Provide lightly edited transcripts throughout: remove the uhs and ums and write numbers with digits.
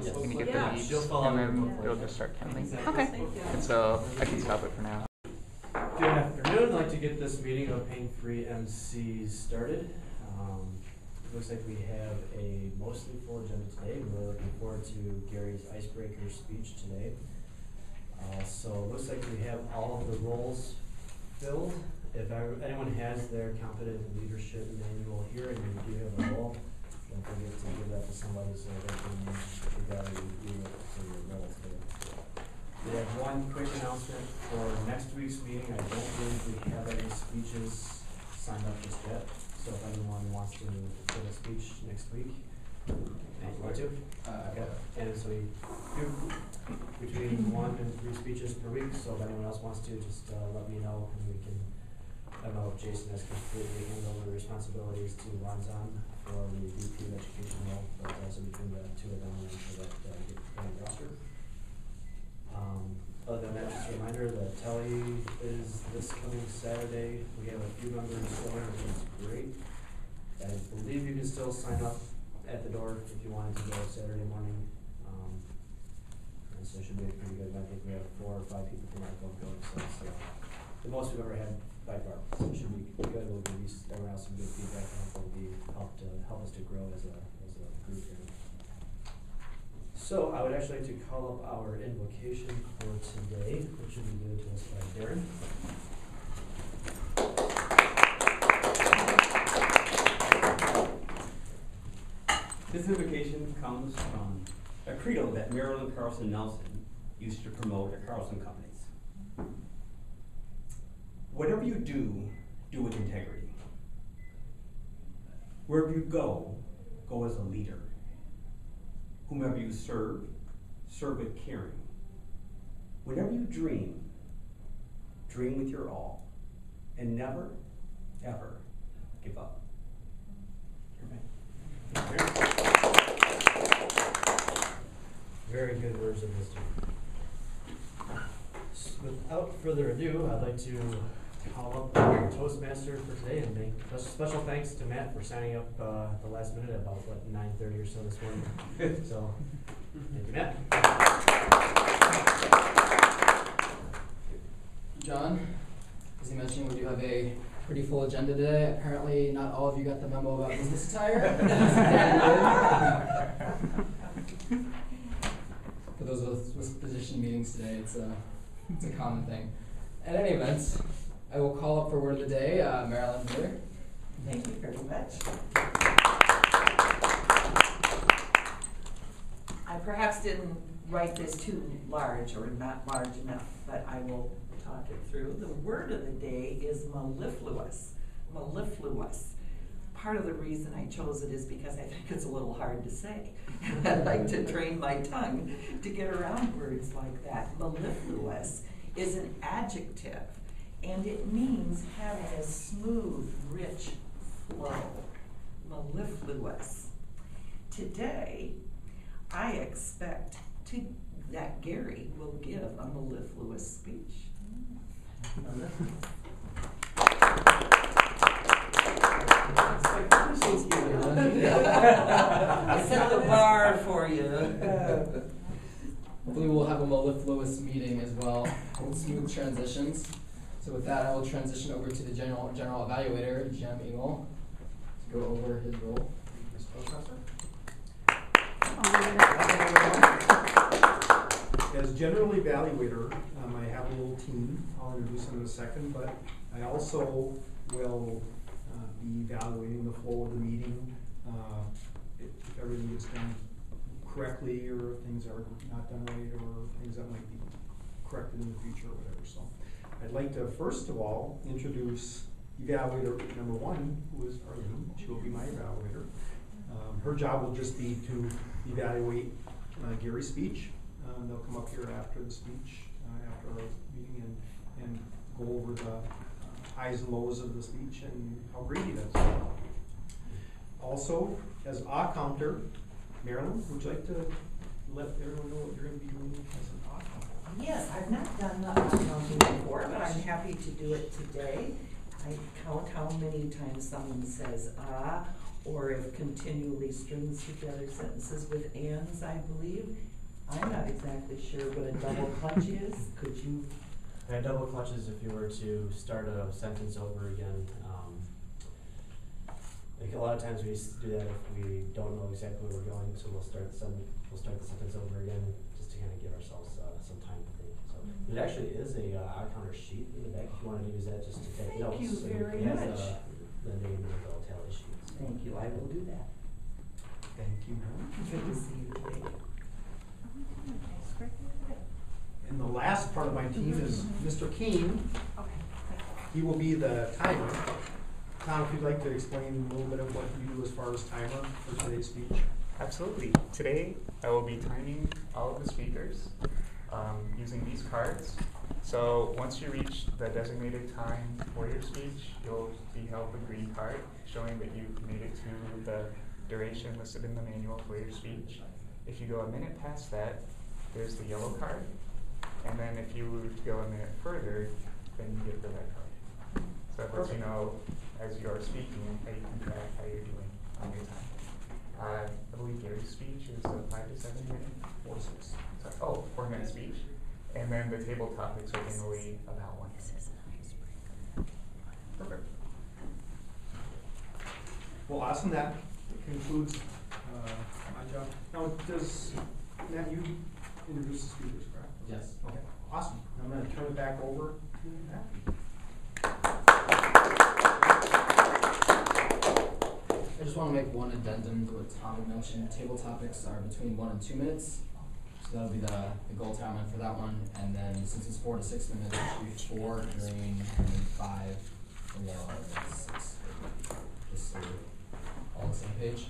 Yes. Can you get Yeah. the leads, She'll follow and then up. it'll just start counting. Exactly. Okay. And so I can stop it for now. Good afternoon. I'd like to get this meeting of pain-free MCs started. It looks like we have a mostly full agenda today. We're really looking forward to Gary's icebreaker speech today. So it looks like we have all of the roles filled. If anyone has their competent leadership manual here and you do have a role, don't forget to give that to somebody so they can review it for your role today. We have one quick announcement for next week's meeting. I don't believe we have any speeches signed up just yet. So if anyone wants to give a speech next week, you want to? Okay. And so we do between 1 and 3 speeches per week. So if anyone else wants to, just let me know and we can. I don't know if Jason has completely handled the responsibilities to Ronzon for the VP of Education role, but also between the two of them, I'm sure that get on the roster. Other than that, just a reminder that Telly is this coming Saturday. We have a few members still in, which is great. I believe you can still sign up at the door if you wanted to go Saturday morning. And so it should be a pretty good event. I think we have 4 or 5 people from our phone going, so it's the most we've ever had by far. So it should be good. We'll give everyone else some good feedback and hopefully help us to grow as a group here. So I would actually like to call up our invocation for today, which will be given to us by Darren. This invocation comes from a credo that Marilyn Carlson Nelson used to promote at Carlson Companies. Whatever you do, do with integrity. Wherever you go, go as a leader. Whomever you serve, serve with caring. Whenever you dream, dream with your all, and never, ever give up. Very good words of wisdom. Without further ado, I'd like to call up our toastmaster for today and make a special thanks to Matt for signing up at the last minute at about 9:30 or so this morning. So, thank you, Matt. John, as you mentioned, we do have a pretty full agenda today. Apparently, not all of you got the memo about business attire. For those with position meetings today, it's a common thing. At any event, I will call up for word of the day, Marilyn Miller. Thank you very much. I perhaps didn't write this too large or not large enough, but I will talk it through. The word of the day is mellifluous. Mellifluous. Part of the reason I chose it is because I think it's a little hard to say. And I like to train my tongue to get around words like that. Mellifluous is an adjective, and it means having a smooth, rich flow. Mellifluous. Today, I expect that Gary will give a mellifluous speech. I set the bar for you. Hopefully we'll have a mellifluous meeting as well, with smooth transitions. So with that, I will transition over to the general evaluator, Jim Engel, to go over his role. As general evaluator, I have a little team. I'll introduce them in a second, but I also will be evaluating the flow of the meeting, if everything gets done correctly, or if things are not done right, or things that might be corrected in the future, or whatever. So I'd like to first of all introduce evaluator number 1, who is Arlene. She will be my evaluator. Her job will just be to evaluate Gary's speech. They'll come up here after the speech, after our meeting, and go over the highs and lows of the speech and how great he does. Also, as a counter, Marilyn, would you like to let everyone know what you're going to be doing as an counter? Yes, I've not done counting before, but I'm happy to do it today. I count how many times someone says ah or if continually strings together sentences with ands, I believe. I'm not exactly sure what a double clutch is. Could you? And double clutches if you were to start a sentence over again. Like a lot of times we do that if we don't know exactly where we're going, so we'll start the sentence over again just to kind of give ourselves some time to think. So it actually is a our counter sheet in the back if you want to use that just to take notes. Thank you So very it has, much. The name and the tally sheets. Thank you, I will do that. Thank you. Good to see you today. And the last part of my team is Mr. Keene. He will be the timer. Tom, if you'd like to explain a little bit of what you do as far as timer for today's speech. Absolutely. Today, I will be timing all of the speakers using these cards. So once you reach the designated time for your speech, you'll be held a green card showing that you've made it to the duration listed in the manual for your speech. If you go a minute past that, there's the yellow card. And then if you were to go a minute further, then you get the red card. So that lets you know, as you're speaking, how you can track how you're doing on your time. I believe Gary's speech is a 5 to 7 minute, 4 to 6. Sorry, 4-minute speech. And then the table topics are generally about 1 minute. Perfect. Well, awesome. That concludes my job. Now, does Matt, you introduce the speakers, correct? Yes. Okay, awesome. I'm going to turn it back over to Matt. I just want to make one addendum to what Tom had mentioned. Table topics are between 1 and 2 minutes. So that'll be the goal timeline for that one. And then since it's 4 to 6 minutes, it should be 4 green and then 5 yellow and then 6 green. Just so we're all on the same page.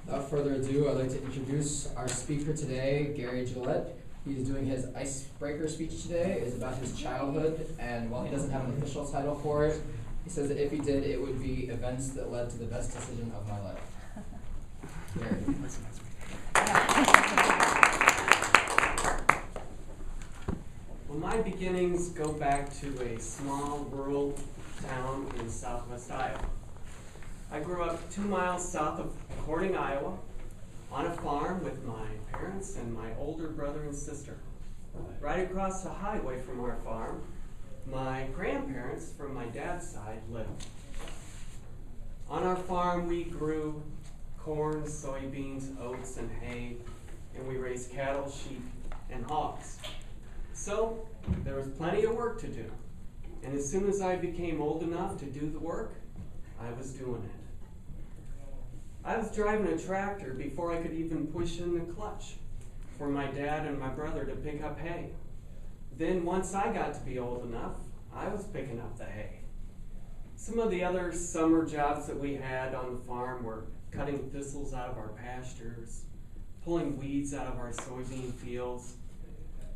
Without further ado, I'd like to introduce our speaker today, Gary Gillette. He's doing his icebreaker speech today. It's about his childhood, and while he doesn't have an official title for it, he says that if he did, it would be events that led to the best decision of my life. Gary. Well, my beginnings go back to a small rural town in southwest Iowa. I grew up 2 miles south of Corning, Iowa, on a farm with my parents and my older brother and sister. Right across the highway from our farm, my grandparents from my dad's side lived. On our farm, we grew corn, soybeans, oats, and hay, and we raised cattle, sheep, and hogs. So there was plenty of work to do. And as soon as I became old enough to do the work, I was doing it. I was driving a tractor before I could even push in the clutch for my dad and my brother to pick up hay. Then once I got to be old enough, I was picking up the hay. Some of the other summer jobs that we had on the farm were cutting thistles out of our pastures, pulling weeds out of our soybean fields,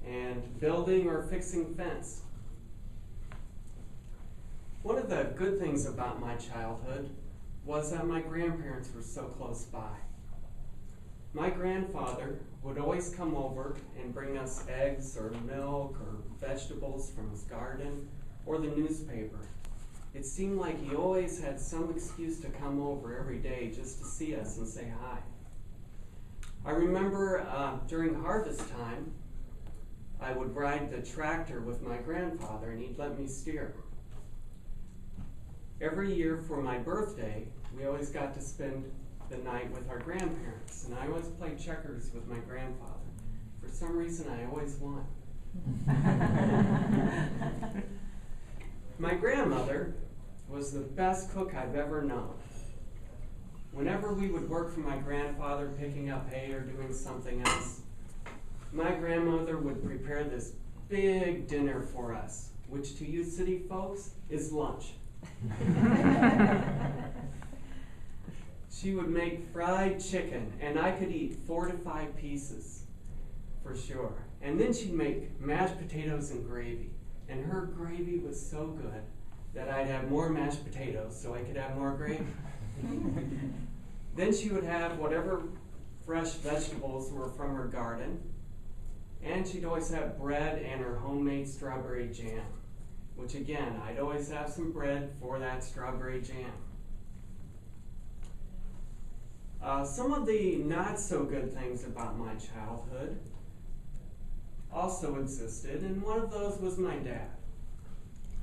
and building or fixing fence. One of the good things about my childhood was that my grandparents were so close by. My grandfather would always come over and bring us eggs or milk or vegetables from his garden or the newspaper. It seemed like he always had some excuse to come over every day just to see us and say hi. I remember during harvest time, I would ride the tractor with my grandfather and he'd let me steer. Every year for my birthday, we always got to spend the night with our grandparents, and I always played checkers with my grandfather. For some reason, I always won. My grandmother was the best cook I've ever known. Whenever we would work for my grandfather picking up hay or doing something else, my grandmother would prepare this big dinner for us, which to you city folks is lunch. She would make fried chicken, and I could eat 4 to 5 pieces for sure. And then she'd make mashed potatoes and gravy. And her gravy was so good that I'd have more mashed potatoes so I could have more gravy. Then she would have whatever fresh vegetables were from her garden. And she'd always have bread and her homemade strawberry jam, which again, I'd always have some bread for that strawberry jam. Some of the not so good things about my childhood also existed, and one of those was my dad.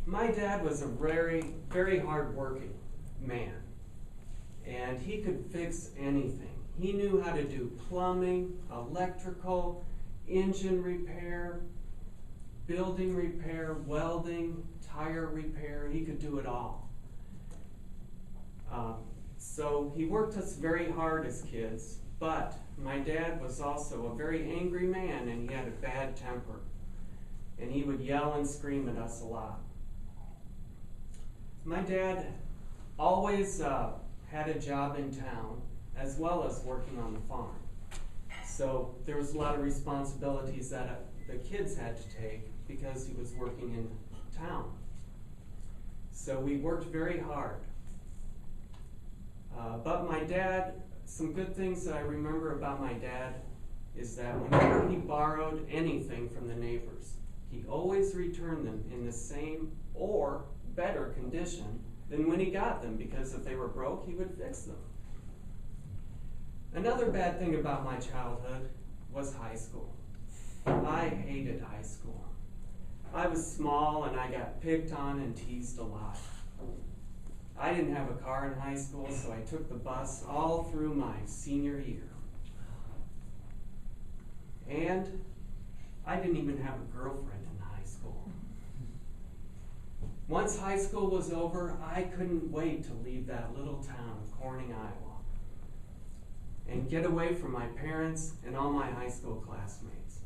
My dad was a very, very hard-working man, and he could fix anything. He knew how to do plumbing, electrical, engine repair, building repair, welding, tire repair. He could do it all. So he worked us very hard as kids, but my dad was also a very angry man, and he had a bad temper, and he would yell and scream at us a lot. My dad always had a job in town as well as working on the farm. So there was a lot of responsibilities that the kids had to take because he was working in town. So we worked very hard. But my dad, some good things that I remember about my dad is that whenever he borrowed anything from the neighbors, he always returned them in the same or better condition than when he got them, because if they were broke, he would fix them. Another bad thing about my childhood was high school. I hated high school. I was small and I got picked on and teased a lot. I didn't have a car in high school, so I took the bus all through my senior year. And I didn't even have a girlfriend in high school. Once high school was over, I couldn't wait to leave that little town of Corning, Iowa, and get away from my parents and all my high school classmates.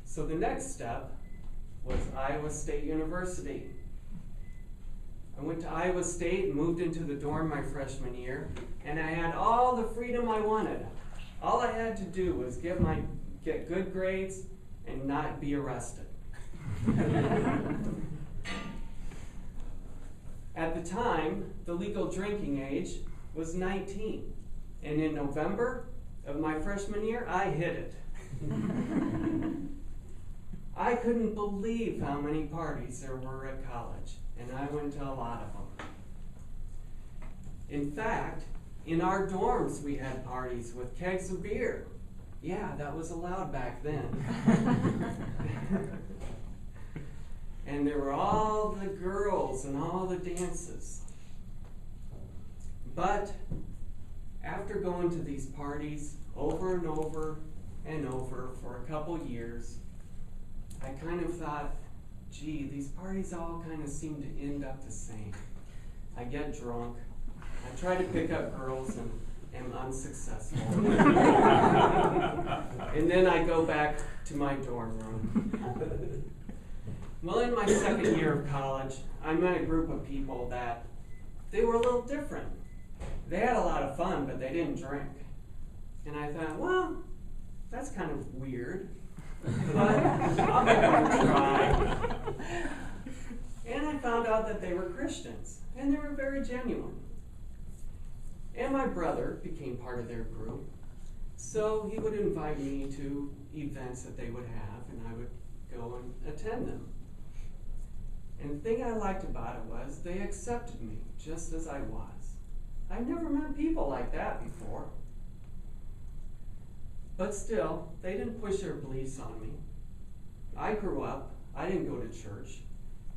So the next step was Iowa State University. I went to Iowa State and moved into the dorm my freshman year, and I had all the freedom I wanted. All I had to do was get good grades and not be arrested. At the time, the legal drinking age was 19, and in November of my freshman year, I hit it. I couldn't believe how many parties there were at college, and I went to a lot of them. In fact, in our dorms we had parties with kegs of beer. Yeah, that was allowed back then. And there were all the girls and all the dances. But after going to these parties over and over and over for a couple years, I kind of thought, gee, these parties all kind of seem to end up the same. I get drunk, I try to pick up girls and am unsuccessful. And then I go back to my dorm room. Well, in my second year of college, I met a group of people that they were a little different. They had a lot of fun, but they didn't drink. And I thought, well, that's kind of weird. But I'll give them a try. And I found out that they were Christians, and they were very genuine. And my brother became part of their group, so he would invite me to events that they would have, and I would go and attend them. And the thing I liked about it was they accepted me just as I was. I've never met people like that before. But still, they didn't push their beliefs on me. I grew up, I didn't go to church.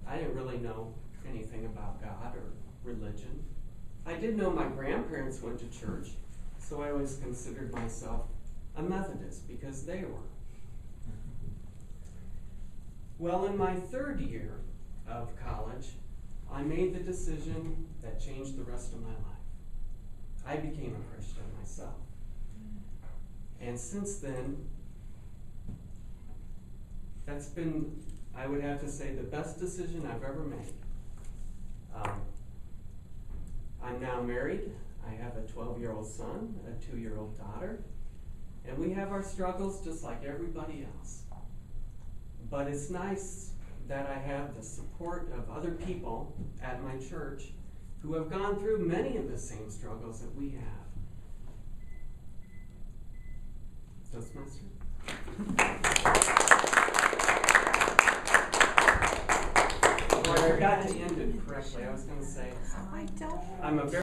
I didn't really know anything about God or religion. I did know my grandparents went to church, so I always considered myself a Methodist because they were. Well, in my third year of college, I made the decision that changed the rest of my life. I became a Christian myself. And since then, that's been, I would have to say, the best decision I've ever made. I'm now married. I have a 12-year-old son, a 2-year-old daughter, and we have our struggles just like everybody else. But it's nice that I have the support of other people at my church who have gone through many of the same struggles that we have. Toastmaster? Well, I forgot to end it correctly. I was going to say, I'm a very